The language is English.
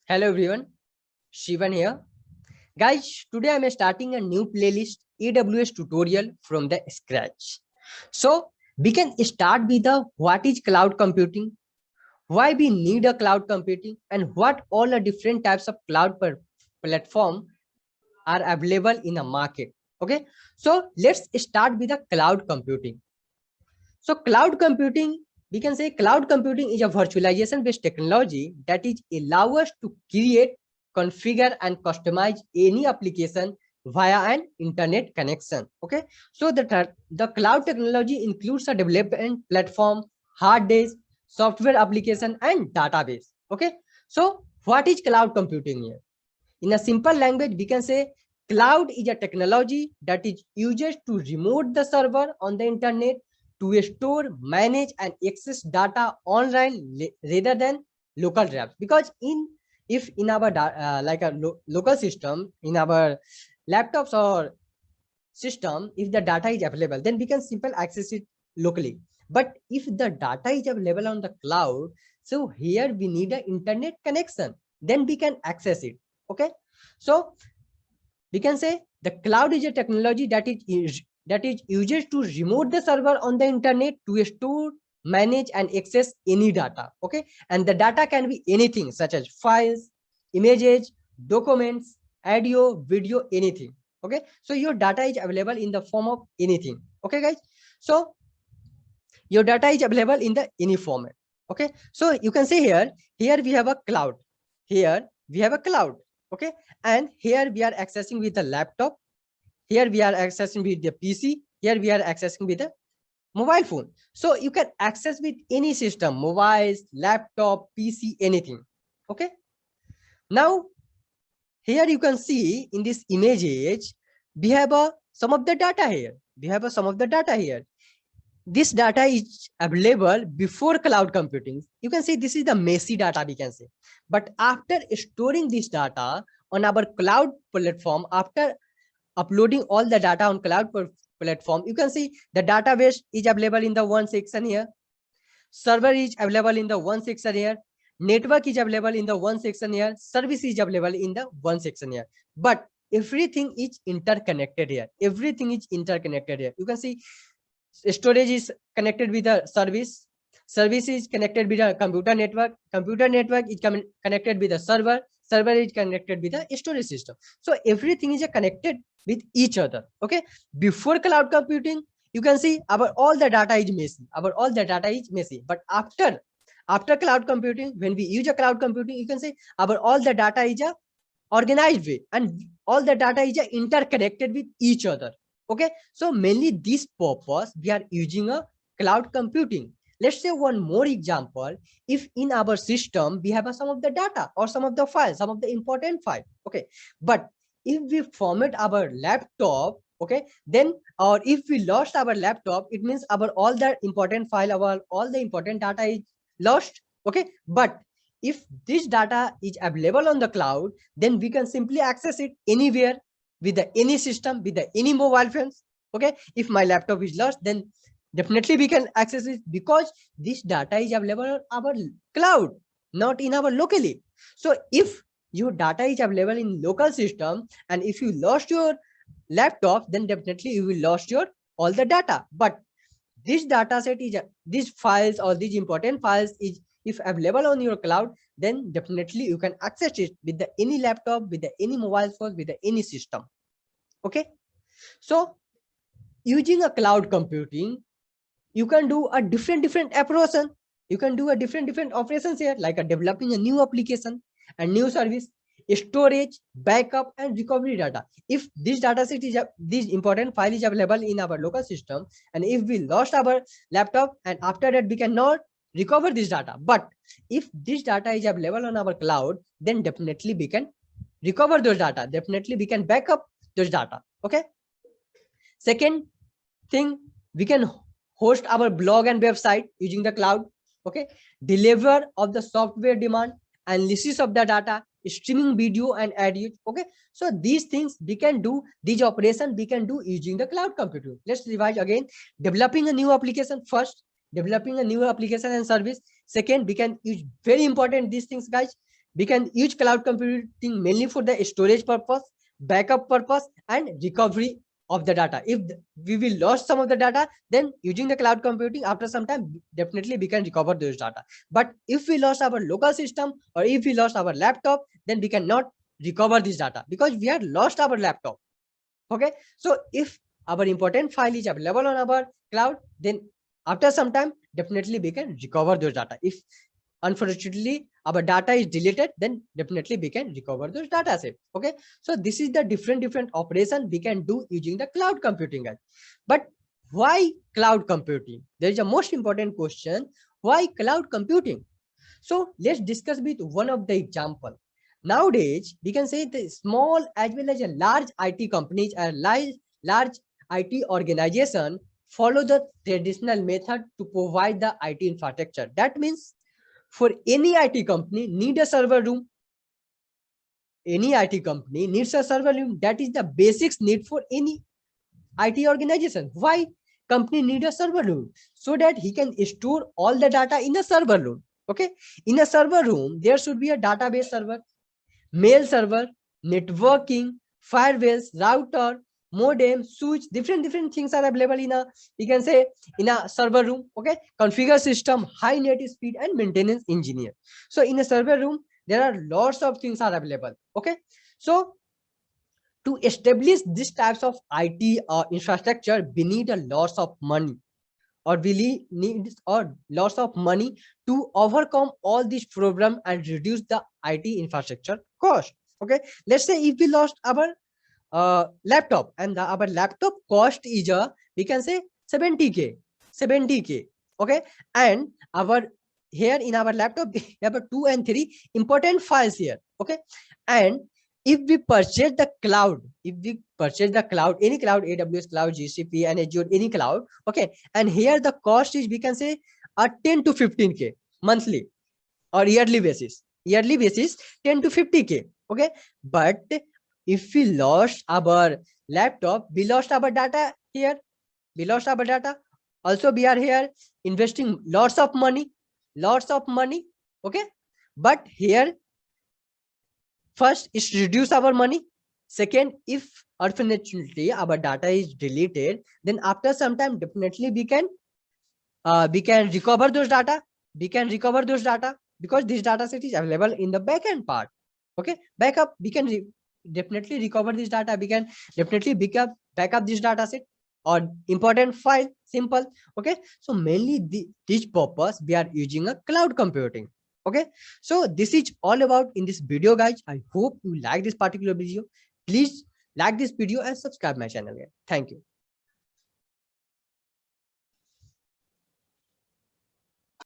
Hello everyone, Shivan here. Guys, today I'm starting a new playlist AWS tutorial from the scratch. So we can start with the what is cloud computing, why we need a cloud computing, and what all the different types of cloud platform are available in the market. Okay, so let's start with the cloud computing. So cloud computing, we can say cloud computing is a virtualization based technology that is allow us to create, configure and customize any application via an internet connection. Okay. So the cloud technology includes a development platform, hard disk, software application and database. Okay. So what is cloud computing here? In a simple language, we can say cloud is a technology that is used to remote the server on the internet to store, manage, and access data online rather than local drives. Because if in our like a local system, in our laptops or system, if the data is available, then we can simply access it locally. But if the data is available on the cloud, so here we need an internet connection, then we can access it. Okay, so we can say the cloud is a technology that is used to remote the server on the internet to store, manage and access any data. Okay, and the data can be anything such as files, images, documents, audio, video, anything. Okay, so your data is available in the form of anything. Okay guys, so your data is available in the any format. Okay, so you can see here we have a cloud, here we have a cloud. Okay, and here we are accessing with the laptop, here we are accessing with the PC, here we are accessing with the mobile phone. So you can access with any system, mobiles, laptop, PC, anything. Okay, now here you can see in this image we have some of the data here, we have some of the data here. This data is available before cloud computing. You can see this is the messy data, we can say. But after storing this data on our cloud platform, after uploading all the data on cloud platform, you can see the database is available in the one section here, server is available in the one section here, network is available in the one section here, service is available in the one section here. But everything is interconnected here, everything is interconnected here. You can see storage is connected with the service, service is connected with a computer network is connected with the server is connected with the storage system. So everything is connected with each other. Okay, before cloud computing, you can see our all the data is messy, but after cloud computing, when we use a cloud computing, you can say our all the data is a organized way and all the data is interconnected with each other. Okay, so mainly this purpose we are using a cloud computing. Let's say one more example. If in our system we have some of the data or some of the files, some of the important file. Okay, but if we format our laptop, okay, then or if we lost our laptop, it means our all the important file, our all the important data is lost. Okay, but if this data is available on the cloud, then we can simply access it anywhere with the any system, with the any mobile phones. Okay, if my laptop is lost, then definitely we can access it because this data is available on our cloud, not in our locally. So if your data is available in local system and if you lost your laptop, then definitely you will lost your all the data. But this data set is these files or these important files is if available on your cloud, then definitely you can access it with the any laptop, with the any mobile phone, with the any system. Okay, so using a cloud computing, you can do a different approach. You can do a different operations here, like a developing a new application and new service, storage, backup and recovery data. If this data set is this important file is available in our local system, and if we lost our laptop and after that we cannot recover this data, but if this data is available on our cloud, then definitely we can recover those data, definitely we can back up those data. Okay, second thing, we can host our blog and website using the cloud. Okay, deliver of the software demand, analysis of the data, streaming video and audio. Okay, so these things we can do, these operations we can do using the cloud computing. Let's revise again. Developing a new application first, developing a new application and service. Second, we can use very important these things guys, we can use cloud computing mainly for the storage purpose, backup purpose, and recovery of the data. If we will lose some of the data, then using the cloud computing after some time, definitely we can recover those data. But if we lost our local system or if we lost our laptop, then we cannot recover this data because we had lost our laptop. Okay, so if our important file is available on our cloud, then after some time, definitely we can recover those data. If unfortunately our data is deleted, then definitely we can recover those data set. Okay, so this is the different operation we can do using the cloud computing, guys. But why cloud computing? There is a most important question: why cloud computing? So let's discuss with one of the example. Nowadays, we can say the small as well as a large IT companies and large IT organization follow the traditional method to provide the IT infrastructure. That means for any IT company need a server room. Any IT company needs a server room. That is the basics need for any IT organization. Why company need a server room? So that he can store all the data in a server room. Okay, in a server room, there should be a database server, mail server, networking, firewalls, router, modem, switch, different things are available in a, you can say, in a server room. Okay, configure system, high net speed, and maintenance engineer. So in a server room, there are lots of things are available. Okay, so to establish these types of IT infrastructure, we need a lot of money, or we need or lots of money to overcome all this problem and reduce the IT infrastructure cost. Okay, let's say if we lost our laptop and our laptop cost is we can say 70K. Okay, and our here in our laptop we have a 2 and 3 important files here. Okay, and if we purchase the cloud, any cloud, AWS cloud, GCP, and Azure, any cloud. Okay, and here the cost is, we can say, 10 to 15K monthly or yearly basis. 10 to 50K. Okay, but if we lost our laptop, we lost our data here. We lost our data. Also, we are here investing lots of money. Okay, but here first is reduce our money. Second, if unfortunately our data is deleted, then after some time definitely we can recover those data. Because this data set is available in the backend part. Okay, backup, we can definitely recover this data. We can definitely backup this data set or important file. Simple. Okay, so mainly this purpose we are using a cloud computing. Okay, so this is all about in this video, guys. I hope you like this particular video. Please like this video and subscribe my channel. Thank you.